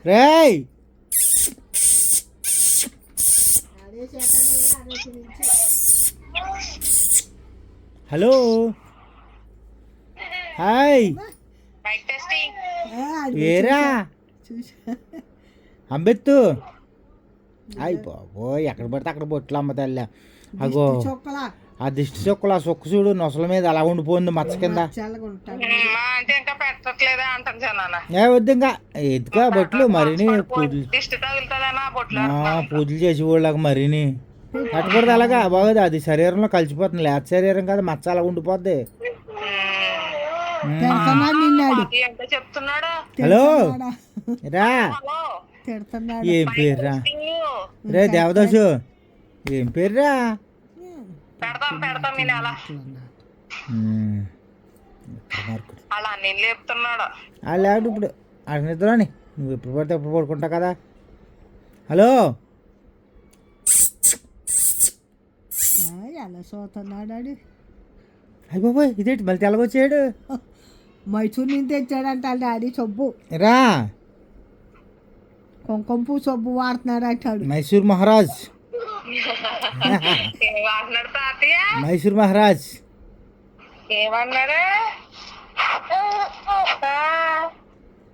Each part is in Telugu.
రేయ్ హలో హాయ్ ఏరా అంబెత్తు అయ్యి బాబోయ్ ఎక్కడ పడితే అక్కడ బొట్లు అమ్మ తల్లి అగో ఆ దిష్టి చొక్కలు ఆ సొక్కు చూడు నొసల మీద అలా ఉండిపోయింది మచ్చ కింద ఏ వద్దు ఇంకా ఎత్తుగా బొట్లు మరిని పూజలు చేసి వాళ్ళకి మరిని కట్టకూడదు అలాగా బాగోదు అది శరీరంలో కలిసిపోతుంది లేత శరీరం కదా మచ్చ అలా ఉండిపోద్ది. హలో రా ఏం పేర్రా రే దేవదాసు ఏం పేర్రా లేడు ఇప్పుడు ఆడ నిద్రని నువ్వు ఎప్పుడు పడితే ఎప్పుడు పడుకుంటావు కదా. హలో అయ్యి బాబోయ్ ఇదేంటి మళ్ళీ తెల్లగొచ్చాడు మైసూర్ నుంచి తెచ్చాడంట డాడీ సబ్బు రా కుంకుమ సబ్బు వాడుతున్నాడు అంటాడు మైసూర్ మహారాజ్ మైసూర్ మహారాజ్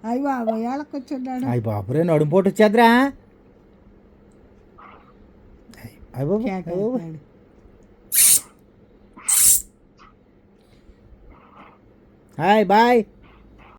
అయ్యి బాబా ఏళ్ళకి వచ్చాడు అయ్యి బాబురే నడుంపోటు వచ్చేద్రా అయ్యి బాబు హాయ్ బాయ్.